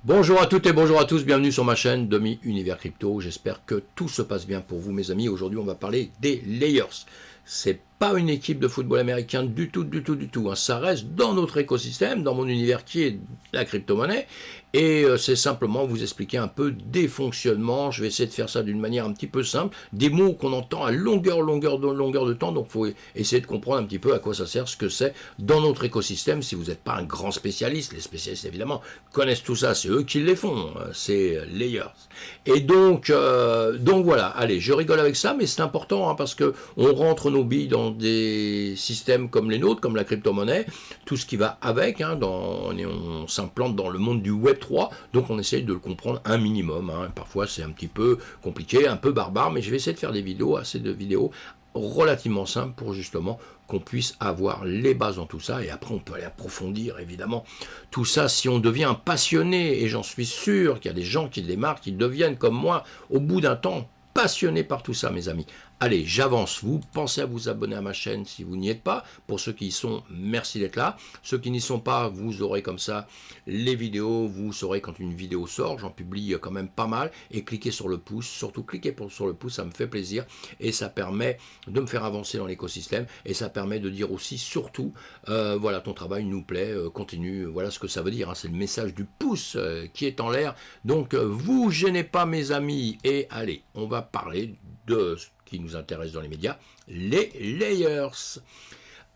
Bonjour à toutes et bonjour à tous, bienvenue sur ma chaîne Demi Univers Crypto. J'espère que tout se passe bien pour vous mes amis. Aujourd'hui on va parler des Layers. C'est pas une équipe de football américain du tout. Ça reste dans notre écosystème, dans mon univers qui est la crypto-monnaie. Et c'est simplement vous expliquer un peu des fonctionnements. Je vais essayer de faire ça d'une manière un petit peu simple. Des mots qu'on entend à longueur de temps. Donc il faut essayer de comprendre un petit peu à quoi ça sert, ce que c'est dans notre écosystème. Si vous n'êtes pas un grand spécialiste, les spécialistes évidemment connaissent tout ça. C'est eux qui les font. C'est Layers. Et donc voilà. Allez, je rigole avec ça, mais c'est important parce que on rentre nos billes dans des systèmes comme les nôtres, comme la crypto-monnaie, tout ce qui va avec, on s'implante dans le monde du Web 3, donc on essaye de le comprendre un minimum. Parfois c'est un petit peu compliqué, un peu barbare, mais je vais essayer de faire des vidéos, assez de vidéos relativement simples pour justement qu'on puisse avoir les bases dans tout ça, et après on peut aller approfondir évidemment tout ça si on devient un passionné, et j'en suis sûr qu'il y a des gens qui démarrent, qui deviennent comme moi au bout d'un temps passionnés par tout ça mes amis. Allez, j'avance, vous pensez à vous abonner à ma chaîne si vous n'y êtes pas. Pour ceux qui y sont, merci d'être là. Ceux qui n'y sont pas, vous aurez comme ça les vidéos, vous saurez quand une vidéo sort, j'en publie quand même pas mal. Et cliquez sur le pouce, surtout cliquez sur le pouce, ça me fait plaisir. Et ça permet de me faire avancer dans l'écosystème. Et ça permet de dire aussi, surtout, voilà, ton travail nous plaît, continue. Voilà ce que ça veut dire, c'est le message du pouce qui est en l'air. Donc, vous gênez pas mes amis. Et allez, on va parler de ce qui nous intéresse dans les médias, les layers.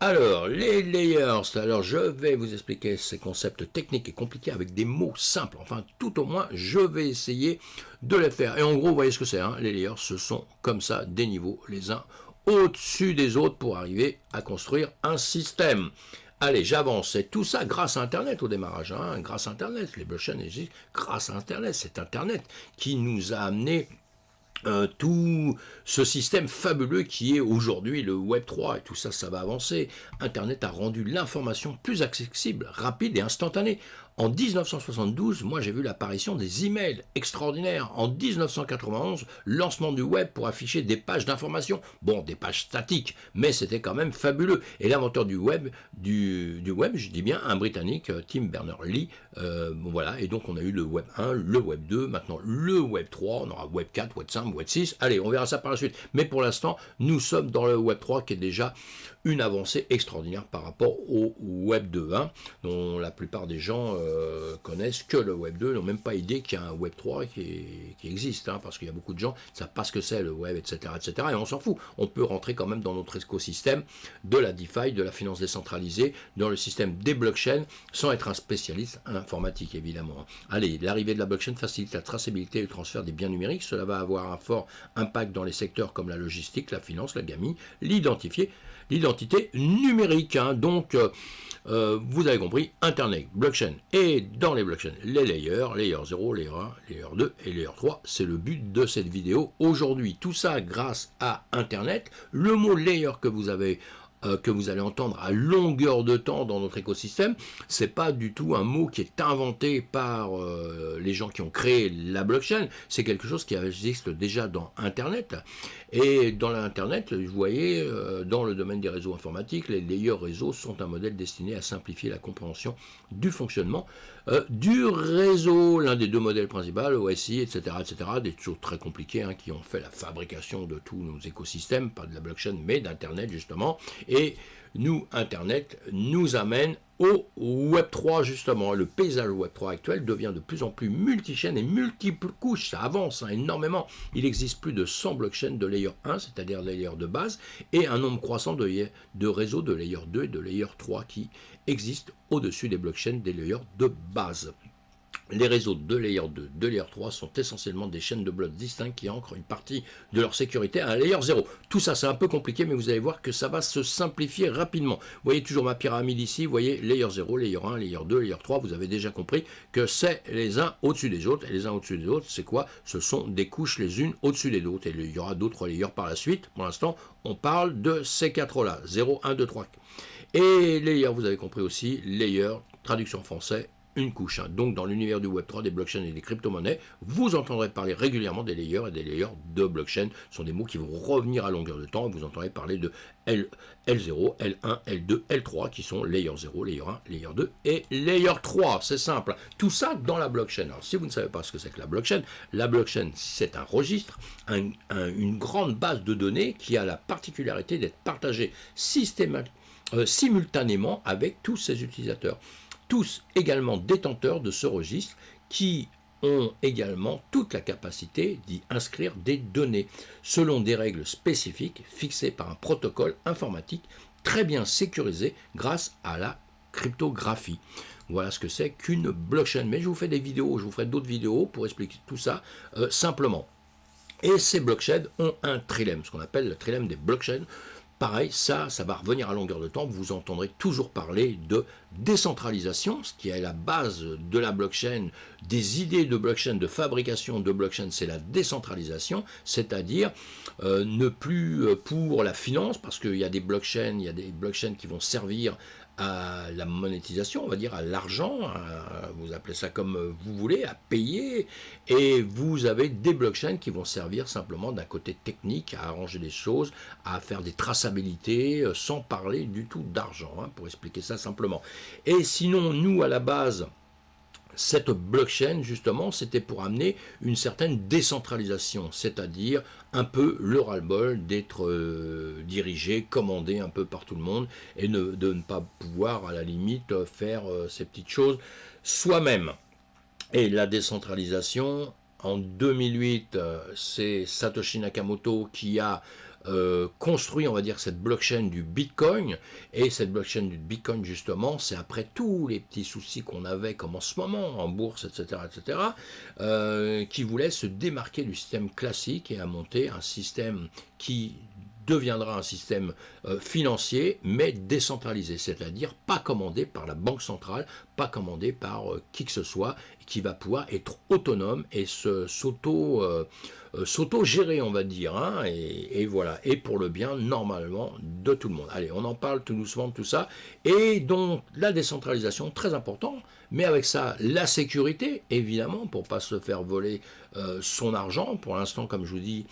Alors, les layers, alors je vais vous expliquer ces concepts techniques et compliqués avec des mots simples. Enfin, tout au moins, je vais essayer de les faire. Et en gros, vous voyez ce que c'est, les layers, ce sont comme ça des niveaux, les uns au-dessus des autres pour arriver à construire un système. Allez, j'avance. C'est tout ça grâce à Internet au démarrage. Grâce à Internet, les blockchains existent grâce à Internet. C'est Internet qui nous a amené tout ce système fabuleux qui est aujourd'hui le Web 3 et tout ça, ça va avancer. Internet a rendu l'information plus accessible, rapide et instantanée. En 1972, moi j'ai vu l'apparition des emails extraordinaires. En 1991, lancement du web pour afficher des pages d'information. Bon, des pages statiques, mais c'était quand même fabuleux. Et l'inventeur du web, je dis bien un Britannique, Tim Berners-Lee, voilà. Et donc on a eu le Web 1, le Web 2, maintenant le Web 3, on aura Web 4, Web 5, Web 6. Allez, on verra ça par la suite. Mais pour l'instant, nous sommes dans le Web 3 qui est déjà une avancée extraordinaire par rapport au Web 2, dont la plupart des gens connaissent que le Web 2, n'ont même pas idée qu'il y a un Web 3 qui existe, parce qu'il y a beaucoup de gens qui ne savent pas ce que c'est le Web, etc., et on s'en fout. On peut rentrer quand même dans notre écosystème de la DeFi, de la finance décentralisée, dans le système des blockchains, sans être un spécialiste en informatique, évidemment. Allez, l'arrivée de la blockchain facilite la traçabilité et le transfert des biens numériques. Cela va avoir un fort impact dans les secteurs comme la logistique, la finance, la gaming, l'identité numérique. Donc, vous avez compris, Internet, blockchain, et dans les blockchains, les layers, layer 0, layer 1, layer 2 et layer 3, c'est le but de cette vidéo aujourd'hui. Tout ça grâce à Internet. Le mot layer que vous allez entendre à longueur de temps dans notre écosystème, c'est pas du tout un mot qui est inventé par les gens qui ont créé la blockchain, c'est quelque chose qui existe déjà dans Internet. Et dans l'Internet, vous voyez, dans le domaine des réseaux informatiques, les layers réseaux sont un modèle destiné à simplifier la compréhension du fonctionnement du réseau. L'un des deux modèles principaux, OSI, etc., des choses très compliquées qui ont fait la fabrication de tous nos écosystèmes, pas de la blockchain, mais d'Internet justement. Et nous, Internet, nous amène au Web 3 justement. Le paysage Web 3 actuel devient de plus en plus multichaîne et multiples couches. Ça avance énormément. Il existe plus de 100 blockchains de layer 1, c'est-à-dire layer de base, et un nombre croissant de réseaux de layer 2 et de layer 3 qui existent au-dessus des blockchains des layers de base. Les réseaux de layer 2, de layer 3 sont essentiellement des chaînes de blocs distinctes qui ancrent une partie de leur sécurité à un layer 0. Tout ça, c'est un peu compliqué, mais vous allez voir que ça va se simplifier rapidement. Vous voyez toujours ma pyramide ici, vous voyez layer 0, layer 1, layer 2, layer 3, vous avez déjà compris que c'est les uns au-dessus des autres. Et les uns au-dessus des autres, c'est quoi? Ce sont des couches les unes au-dessus des autres. Et il y aura d'autres layers par la suite. Pour l'instant, on parle de ces quatre-là, 0, 1, 2, 3. Et layer, vous avez compris aussi, layer, traduction en français, une couche. Donc dans l'univers du Web3, des blockchains et des crypto-monnaies, vous entendrez parler régulièrement des layers et des layers de blockchain. Ce sont des mots qui vont revenir à longueur de temps. Vous entendrez parler de L0, L1, L2, L3 qui sont layer 0, layer 1, layer 2 et layer 3. C'est simple. Tout ça dans la blockchain. Alors si vous ne savez pas ce que c'est que la blockchain c'est un registre, une grande base de données qui a la particularité d'être partagée simultanément avec tous ses utilisateurs. Tous également détenteurs de ce registre qui ont également toute la capacité d'y inscrire des données selon des règles spécifiques fixées par un protocole informatique très bien sécurisé grâce à la cryptographie. Voilà ce que c'est qu'une blockchain. Mais je vous fais des vidéos, je vous ferai d'autres vidéos pour expliquer tout ça simplement. Et ces blockchains ont un trilemme, ce qu'on appelle le trilemme des blockchains. Pareil, ça va revenir à longueur de temps. Vous entendrez toujours parler de décentralisation, ce qui est la base de la blockchain, des idées de blockchain, de fabrication de blockchain, c'est la décentralisation, c'est-à-dire ne plus pour la finance, parce qu'il y a des blockchains, qui vont servir à la monétisation, on va dire à l'argent, vous appelez ça comme vous voulez, à payer, et vous avez des blockchains qui vont servir simplement d'un côté technique à arranger les choses, à faire des traçabilités, sans parler du tout d'argent, pour expliquer ça simplement. Et sinon, nous, à la base, cette blockchain, justement, c'était pour amener une certaine décentralisation, c'est-à-dire un peu le ras-le-bol d'être dirigé, commandé un peu par tout le monde et de ne pas pouvoir, à la limite, faire ces petites choses soi-même. Et la décentralisation, en 2008, c'est Satoshi Nakamoto qui a construit, on va dire, cette blockchain du Bitcoin. Et cette blockchain du Bitcoin, justement, c'est après tous les petits soucis qu'on avait, comme en ce moment, en bourse, etc., qui voulait se démarquer du système classique et à monter un système qui deviendra un système financier, mais décentralisé, c'est-à-dire pas commandé par la banque centrale, pas commandé par qui que ce soit, qui va pouvoir être autonome et s'auto-gérer, on va dire, et voilà, et pour le bien, normalement, de tout le monde. Allez, on en parle tout doucement de tout ça, et donc, la décentralisation, très important, mais avec ça, la sécurité, évidemment, pour ne pas se faire voler son argent. Pour l'instant, comme je vous dis,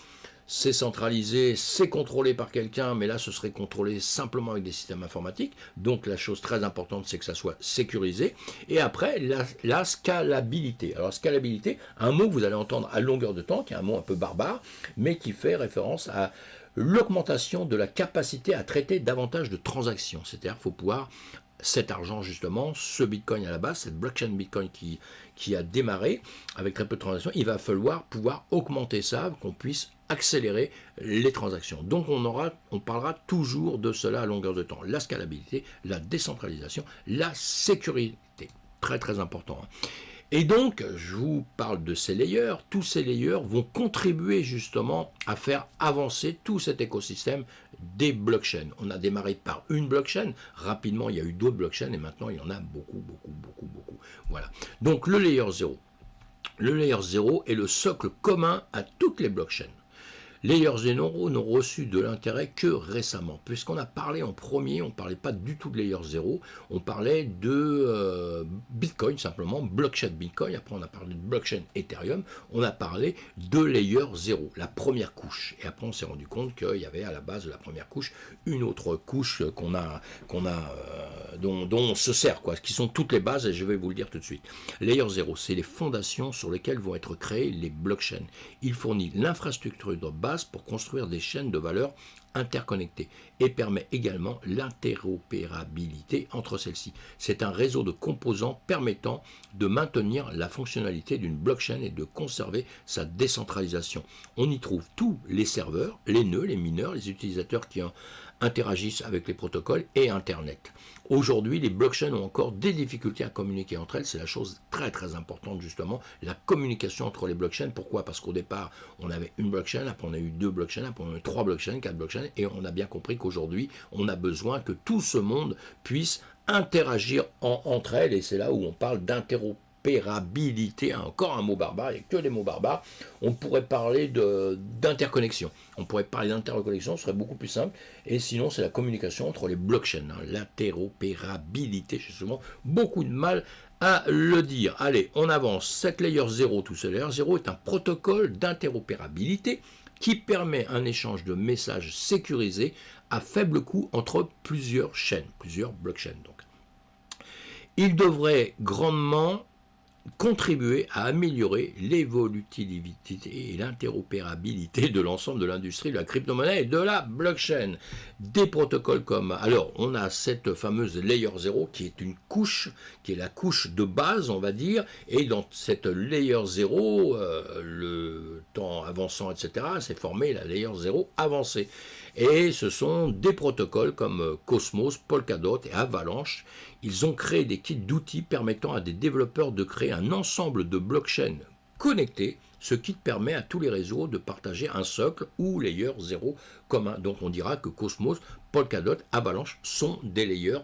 c'est centralisé, c'est contrôlé par quelqu'un, mais là ce serait contrôlé simplement avec des systèmes informatiques. Donc la chose très importante, c'est que ça soit sécurisé. Et après, la scalabilité. Alors scalabilité, un mot que vous allez entendre à longueur de temps, qui est un mot un peu barbare, mais qui fait référence à l'augmentation de la capacité à traiter davantage de transactions. C'est-à-dire qu'il faut pouvoir cet argent justement, ce Bitcoin à la base, cette blockchain Bitcoin qui a démarré avec très peu de transactions, il va falloir pouvoir augmenter ça, qu'on puisse accélérer les transactions. Donc on parlera toujours de cela à longueur de temps. La scalabilité, la décentralisation, la sécurité. Très très important. Et donc, je vous parle de ces layers. Tous ces layers vont contribuer justement à faire avancer tout cet écosystème des blockchains. On a démarré par une blockchain. Rapidement, il y a eu d'autres blockchains et maintenant, il y en a beaucoup. Voilà. Donc, le layer 0. Le layer 0 est le socle commun à toutes les blockchains. Layer 0 n'ont reçu de l'intérêt que récemment, puisqu'on a parlé en premier, on ne parlait pas du tout de Layer 0, on parlait de Bitcoin simplement, blockchain Bitcoin, après on a parlé de blockchain Ethereum, on a parlé de Layer 0, la première couche, et après on s'est rendu compte qu'il y avait à la base de la première couche une autre couche dont on se sert, qui sont toutes les bases, et je vais vous le dire tout de suite. Layer 0, c'est les fondations sur lesquelles vont être créées les blockchains. Il fournit l'infrastructure de base pour construire des chaînes de valeur interconnectées et permet également l'interopérabilité entre celles-ci. C'est un réseau de composants permettant de maintenir la fonctionnalité d'une blockchain et de conserver sa décentralisation. On y trouve tous les serveurs, les nœuds, les mineurs, les utilisateurs qui interagissent avec les protocoles et Internet. Aujourd'hui, les blockchains ont encore des difficultés à communiquer entre elles. C'est la chose très très importante justement, la communication entre les blockchains. Pourquoi? Parce qu'au départ, on avait une blockchain, après on a eu 2 blockchains, après on a eu 3 blockchains, 4 blockchains, et on a bien compris qu'aujourd'hui, on a besoin que tout ce monde puisse interagir entre elles, et c'est là où on parle d'interopérabilité, encore un mot barbare, il n'y a que des mots barbares. On pourrait parler d'interconnexion. On pourrait parler d'interconnexion, ce serait beaucoup plus simple. Et sinon, c'est la communication entre les blockchains. L'interopérabilité, j'ai souvent beaucoup de mal à le dire. Allez, on avance. Cette layer 0, tout ce layer 0 est un protocole d'interopérabilité qui permet un échange de messages sécurisés à faible coût entre plusieurs chaînes, plusieurs blockchains. Donc, il devrait grandement contribuer à améliorer l'évolutivité et l'interopérabilité de l'ensemble de l'industrie de la crypto-monnaie et de la blockchain. Des protocoles comme... Alors, on a cette fameuse Layer 0 qui est une couche, qui est la couche de base, on va dire, et dans cette Layer 0, le temps avançant, etc., s'est formé la Layer 0 avancée. Et ce sont des protocoles comme Cosmos, Polkadot et Avalanche. Ils ont créé des kits d'outils permettant à des développeurs de créer un ensemble de blockchains connectés, ce qui permet à tous les réseaux de partager un socle ou layer 0 commun. Donc on dira que Cosmos, Polkadot, Avalanche sont des layers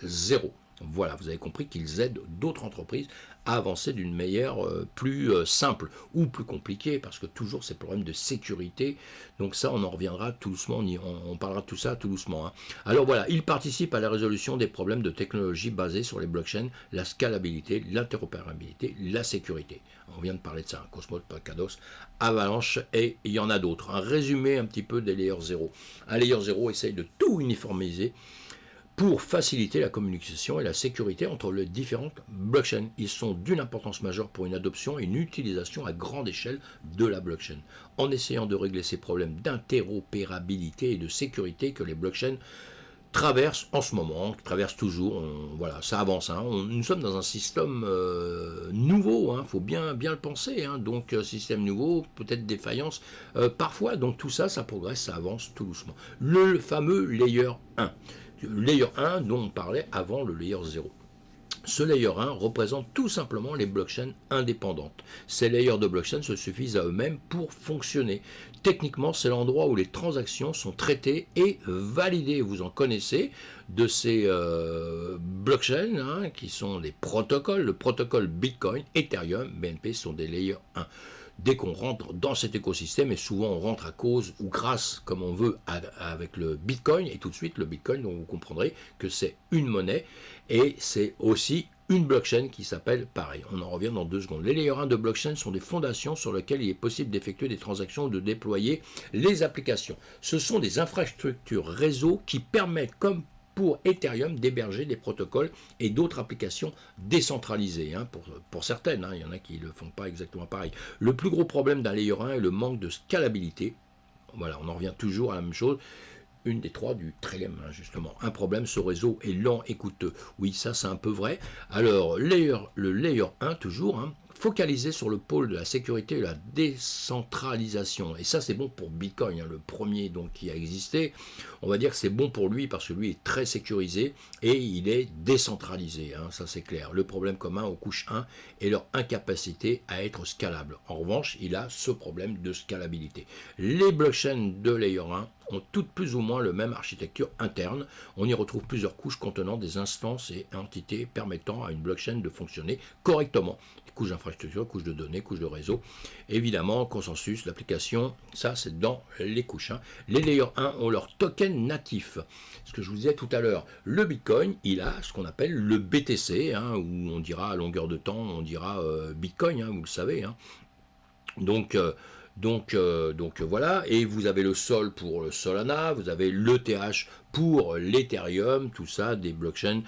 0. Voilà, vous avez compris qu'ils aident d'autres entreprises à avancer d'une manière plus simple ou plus compliquée, parce que toujours ces problèmes de sécurité. Donc ça, on en reviendra tout doucement, on parlera de tout ça tout doucement. Hein. Alors voilà, ils participent à la résolution des problèmes de technologie basés sur les blockchains, la scalabilité, l'interopérabilité, la sécurité. On vient de parler de ça, hein. Cosmos, Polkadot, Avalanche, et il y en a d'autres. Un résumé un petit peu des layers 0. Un layer 0 essaye de tout uniformiser pour faciliter la communication et la sécurité entre les différentes blockchains. Ils sont d'une importance majeure pour une adoption et une utilisation à grande échelle de la blockchain. En essayant de régler ces problèmes d'interopérabilité et de sécurité que les blockchains traversent en ce moment, traversent toujours, voilà, ça avance. Hein. Nous sommes dans un système nouveau, il faut bien le penser. Hein. Donc, système nouveau, peut-être défaillance parfois. Donc, tout ça, ça progresse, ça avance tout doucement. Le fameux layer 1. Le layer 1 dont on parlait avant le layer 0. Ce layer 1 représente tout simplement les blockchains indépendantes. Ces layers de blockchain se suffisent à eux-mêmes pour fonctionner. Techniquement, c'est l'endroit où les transactions sont traitées et validées. Vous en connaissez de ces blockchains hein, qui sont des protocoles. Le protocole Bitcoin, Ethereum, BNP sont des layers 1. Dès qu'on rentre dans cet écosystème, et souvent on rentre à cause ou grâce, comme on veut, avec le Bitcoin, et tout de suite le Bitcoin, donc vous comprendrez que c'est une monnaie, et c'est aussi une blockchain qui s'appelle pareil. On en revient dans 2 secondes. Les layers 1 de blockchain sont des fondations sur lesquelles il est possible d'effectuer des transactions ou de déployer les applications. Ce sont des infrastructures réseau qui permettent, comme pour Ethereum, d'héberger des protocoles et d'autres applications décentralisées, hein, pour certaines, hein, il y en a qui ne le font pas exactement pareil. Le plus gros problème d'un layer 1 est le manque de scalabilité. Voilà, on en revient toujours à la même chose. Une des 3 du trilemme, hein, justement. Un problème, ce réseau est lent et coûteux. Oui, ça c'est un peu vrai. Alors, le layer 1, toujours, hein, focalisé sur le pôle de la sécurité et de la décentralisation. Et ça, c'est bon pour Bitcoin, hein, le premier donc, qui a existé. On va dire que c'est bon pour lui parce que lui est très sécurisé et il est décentralisé. Hein, ça, c'est clair. Le problème commun aux couches 1 est leur incapacité à être scalable. En revanche, il a ce problème de scalabilité. Les blockchains de layer 1 ont toutes plus ou moins le même architecture interne. On y retrouve plusieurs couches contenant des instances et entités permettant à une blockchain de fonctionner correctement. Couches d'infrastructure, couches de données, couches de réseau. Évidemment, consensus, l'application, ça c'est dans les couches. Hein. Les layers 1 ont leur token natif. Ce que je vous disais tout à l'heure, le Bitcoin, il a ce qu'on appelle le BTC, hein, où on dira à longueur de temps, on dira Bitcoin, hein, vous le savez. Hein. Donc voilà, et vous avez le Sol pour le Solana, vous avez l'ETH pour l'Ethereum, tout ça, des blockchains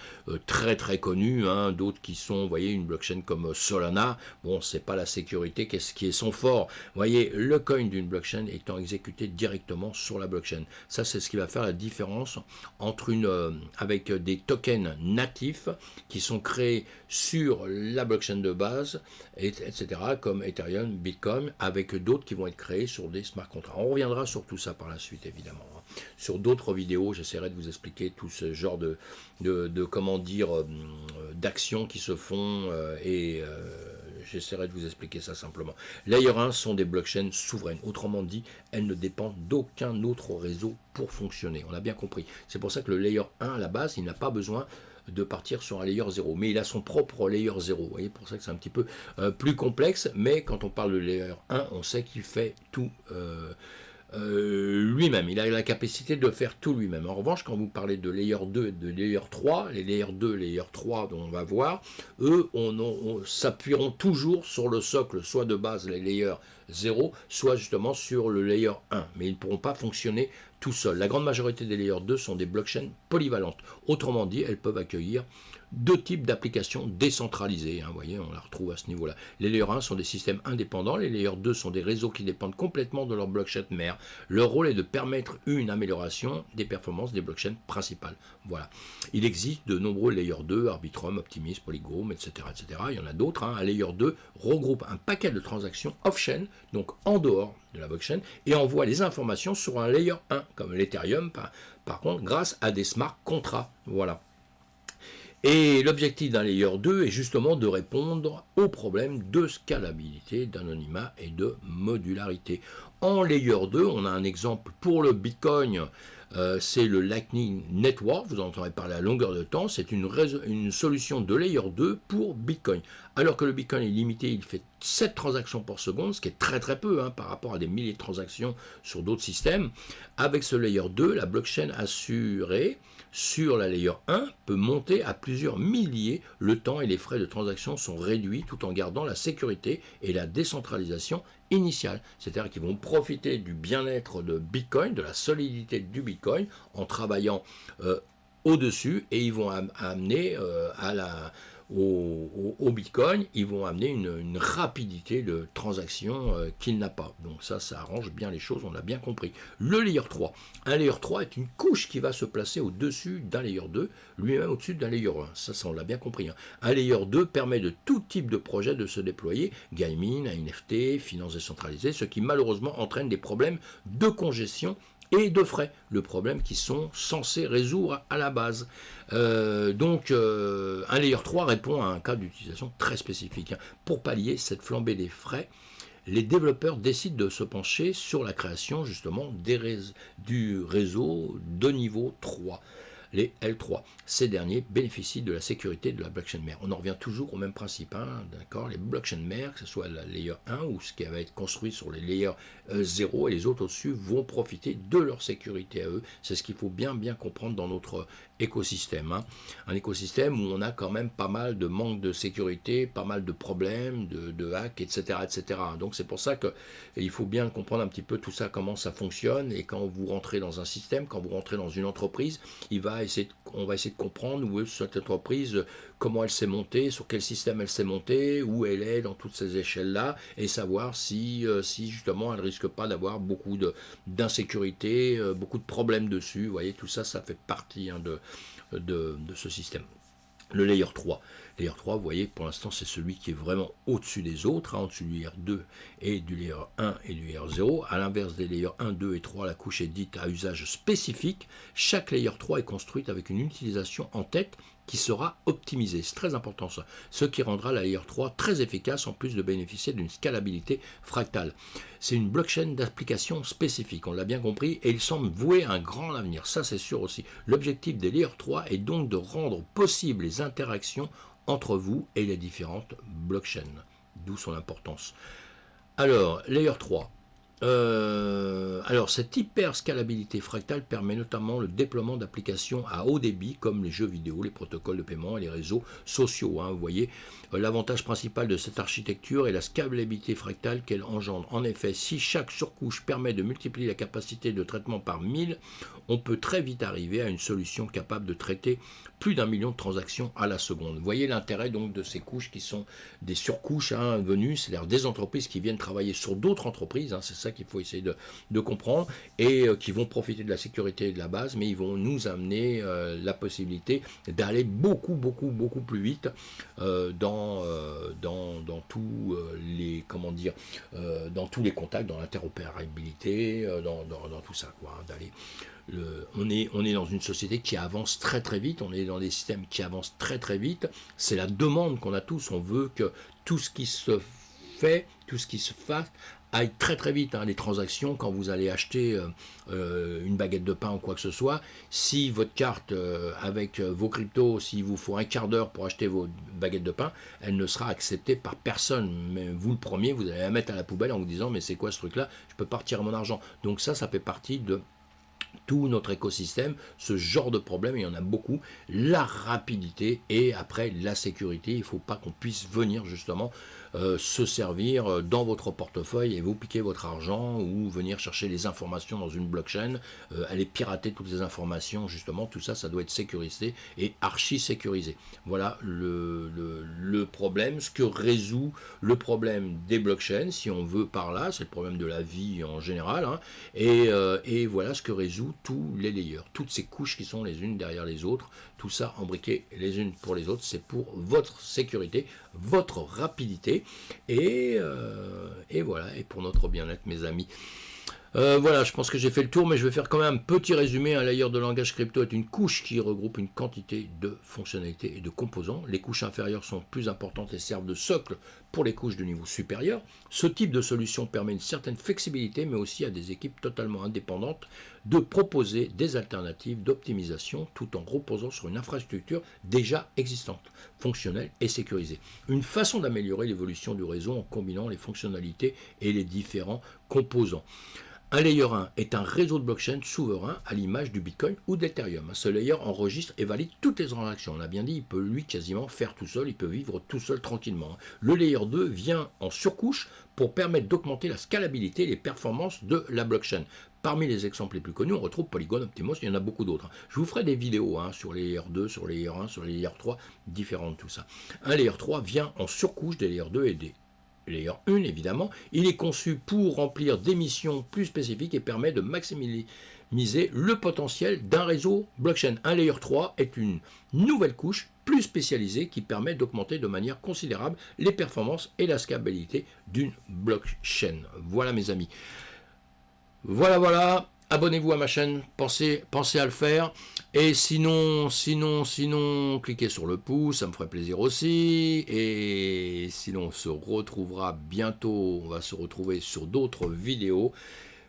très très connus, hein, d'autres qui sont, vous voyez, une blockchain comme Solana, bon, c'est pas la sécurité qu'est-ce qui est son fort, vous voyez, le coin d'une blockchain étant exécuté directement sur la blockchain, ça c'est ce qui va faire la différence entre avec des tokens natifs qui sont créés sur la blockchain de base, etc., comme Ethereum, Bitcoin, avec d'autres qui vont être créés sur des smart contracts. On reviendra sur tout ça par la suite, évidemment. Sur d'autres vidéos, j'essaierai de vous expliquer tout ce genre comment dire, d'actions qui se font et j'essaierai de vous expliquer ça simplement. Layer 1 sont des blockchains souveraines. Autrement dit, elles ne dépendent d'aucun autre réseau pour fonctionner. On a bien compris. C'est pour ça que le Layer 1, à la base, il n'a pas besoin de partir sur un layer 0, mais il a son propre layer 0, vous voyez, pour ça que c'est un petit peu plus complexe, mais quand on parle de layer 1, on sait qu'il fait tout lui-même. Il a la capacité de faire tout lui-même. En revanche, quand vous parlez de layer 2 et de layer 3, les layer 2, layer 3 dont on va voir, eux, on s'appuieront toujours sur le socle, soit de base les layers 0, soit justement sur le layer 1. Mais ils ne pourront pas fonctionner tout seuls. La grande majorité des layer 2 sont des blockchains polyvalentes. Autrement dit, elles peuvent accueillir deux types d'applications décentralisées. Vous voyez, on la retrouve à ce niveau-là. Les layers 1 sont des systèmes indépendants, les layers 2 sont des réseaux qui dépendent complètement de leur blockchain mère. Leur rôle est de permettre une amélioration des performances des blockchains principales. Voilà. Il existe de nombreux layers 2, Arbitrum, Optimism, Polygon, etc., etc. Il y en a d'autres. Un layer 2 regroupe un paquet de transactions off-chain, donc en dehors de la blockchain, et envoie les informations sur un layer 1, comme l'Ethereum, par contre, grâce à des smart contracts. Voilà. Et l'objectif d'un layer 2 est justement de répondre aux problèmes de scalabilité, d'anonymat et de modularité. En layer 2, on a un exemple pour le Bitcoin, c'est le Lightning Network, vous en entendrez parler à longueur de temps, c'est une solution de layer 2 pour Bitcoin. Alors que le Bitcoin est limité, il fait 7 transactions par seconde, ce qui est très très peu par rapport à des milliers de transactions sur d'autres systèmes. Avec ce layer 2, la blockchain assurée sur la layer 1 peut monter à plusieurs milliers. Le temps et les frais de transaction sont réduits tout en gardant la sécurité et la décentralisation initiale. C'est-à-dire qu'ils vont profiter du bien-être de Bitcoin, de la solidité du Bitcoin en travaillant au-dessus, et ils vont amener au Bitcoin, ils vont amener une rapidité de transaction qu'il n'a pas. Donc ça arrange bien les choses, on l'a bien compris. Le layer 3. Un layer 3 est une couche qui va se placer au-dessus d'un layer 2, lui-même au-dessus d'un layer 1. Ça on l'a bien compris. Un layer 2 permet de tout type de projet de se déployer, gaming, NFT, finances décentralisées, ce qui malheureusement entraîne des problèmes de congestion et de frais, le problème qu'ils sont censés résoudre à la base. Un layer 3 répond à un cas d'utilisation très spécifique. Pour pallier cette flambée des frais, les développeurs décident de se pencher sur la création justement du réseau de niveau 3. Les L3. Ces derniers bénéficient de la sécurité de la blockchain mère. On en revient toujours au même principe, d'accord. Les blockchains mères, que ce soit la layer 1 ou ce qui va être construit sur les layers 0 et les autres au-dessus, vont profiter de leur sécurité à eux. C'est ce qu'il faut bien comprendre dans notre écosystème. Un écosystème où on a quand même pas mal de manque de sécurité, pas mal de problèmes, de hacks, etc., etc. Donc c'est pour ça qu'il faut bien comprendre un petit peu tout ça, comment ça fonctionne, et quand vous rentrez dans un système, quand vous rentrez dans une entreprise, on va essayer de comprendre où est cette entreprise, comment elle s'est montée, sur quel système elle s'est montée, où elle est dans toutes ces échelles-là, et savoir si justement elle ne risque pas d'avoir beaucoup d'insécurité, beaucoup de problèmes dessus. Vous voyez, tout ça, ça fait partie de ce système. Le layer 3. Layer 3, vous voyez, pour l'instant, c'est celui qui est vraiment au-dessus des autres, au-dessus du layer 2 et du layer 1 et du layer 0. À l'inverse des layers 1, 2 et 3, la couche est dite à usage spécifique. Chaque layer 3 est construite avec une utilisation en tête qui sera optimisée. C'est très important ça. Ce qui rendra la layer 3 très efficace en plus de bénéficier d'une scalabilité fractale. C'est une blockchain d'application spécifique, on l'a bien compris, et il semble vouer un grand avenir. Ça, c'est sûr aussi. L'objectif des layer 3 est donc de rendre possible les interactions entre vous et les différentes blockchains, d'où son importance. Alors, layer 3. Cette hyper scalabilité fractale permet notamment le déploiement d'applications à haut débit comme les jeux vidéo, les protocoles de paiement et les réseaux sociaux. Vous voyez, l'avantage principal de cette architecture est la scalabilité fractale qu'elle engendre. En effet, si chaque surcouche permet de multiplier la capacité de traitement par 1000, on peut très vite arriver à une solution capable de traiter plus d'1 million de transactions à la seconde. Vous voyez l'intérêt donc de ces couches qui sont des surcouches venues, c'est-à-dire des entreprises qui viennent travailler sur d'autres entreprises, c'est ça qu'il faut essayer de comprendre, et qui vont profiter de la sécurité de la base, mais ils vont nous amener la possibilité d'aller beaucoup plus vite dans tous les dans tous les contacts, dans l'interopérabilité, dans tout ça, d'aller. On est dans une société qui avance très vite, on est dans des systèmes qui avancent très vite, c'est la demande qu'on a tous, on veut que tout ce qui se fait, tout ce qui se fasse, aille très très vite. Les transactions, quand vous allez acheter une baguette de pain ou quoi que ce soit, si votre carte avec vos cryptos, s'il vous faut un quart d'heure pour acheter vos baguettes de pain, elle ne sera acceptée par personne. Mais vous le premier, vous allez la mettre à la poubelle en vous disant mais c'est quoi ce truc-là? Je peux pas retirer mon argent. Donc ça fait partie de tout notre écosystème, ce genre de problème, il y en a beaucoup, la rapidité et après la sécurité, il ne faut pas qu'on puisse venir justement se servir dans votre portefeuille et vous piquer votre argent ou venir chercher les informations dans une blockchain, aller pirater toutes les informations, justement, tout ça, ça doit être sécurisé et archi sécurisé. Voilà le problème, ce que résout le problème des blockchains, si on veut par là, c'est le problème de la vie en général, et voilà ce que résout tous les layers, toutes ces couches qui sont les unes derrière les autres, tout ça embriqué les unes pour les autres, c'est pour votre sécurité, votre rapidité, et voilà, et pour notre bien-être, mes amis. Voilà, je pense que j'ai fait le tour, mais je vais faire quand même un petit résumé. Un layer de langage crypto est une couche qui regroupe une quantité de fonctionnalités et de composants. Les couches inférieures sont plus importantes et servent de socle pour les couches de niveau supérieur. Ce type de solution permet une certaine flexibilité, mais aussi à des équipes totalement indépendantes de proposer des alternatives d'optimisation tout en reposant sur une infrastructure déjà existante, fonctionnelle et sécurisée. Une façon d'améliorer l'évolution du réseau en combinant les fonctionnalités et les différents composants. Un layer 1 est un réseau de blockchain souverain à l'image du Bitcoin ou d'Ethereum. Ce layer enregistre et valide toutes les transactions. On a bien dit, il peut lui quasiment faire tout seul, il peut vivre tout seul tranquillement. Le layer 2 vient en surcouche pour permettre d'augmenter la scalabilité et les performances de la blockchain. Parmi les exemples les plus connus, on retrouve Polygon, Optimus, il y en a beaucoup d'autres. Je vous ferai des vidéos sur les layer 2, sur les layer 1, sur les layer 3, différentes tout ça. Un layer 3 vient en surcouche des layer 2 et des layer 1 évidemment, il est conçu pour remplir des missions plus spécifiques et permet de maximiser le potentiel d'un réseau blockchain. Un layer 3 est une nouvelle couche plus spécialisée qui permet d'augmenter de manière considérable les performances et la scalabilité d'une blockchain. Voilà mes amis. Voilà. Abonnez-vous à ma chaîne, pensez à le faire. Et sinon, cliquez sur le pouce, ça me ferait plaisir aussi. Et sinon, on se retrouvera bientôt. On va se retrouver sur d'autres vidéos.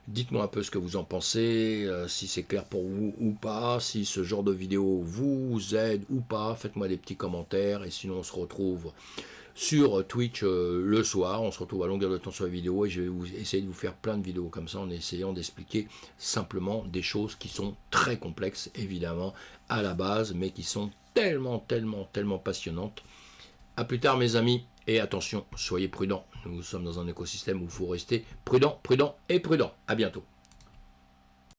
Dites-moi un peu ce que vous en pensez, si c'est clair pour vous ou pas, si ce genre de vidéo vous aide ou pas. Faites-moi des petits commentaires. Et sinon, on se retrouve sur Twitch le soir, on se retrouve à longueur de temps sur la vidéo et je vais essayer de vous faire plein de vidéos comme ça en essayant d'expliquer simplement des choses qui sont très complexes évidemment à la base mais qui sont tellement passionnantes. A plus tard mes amis et attention, soyez prudents, nous sommes dans un écosystème où il faut rester prudent. À bientôt.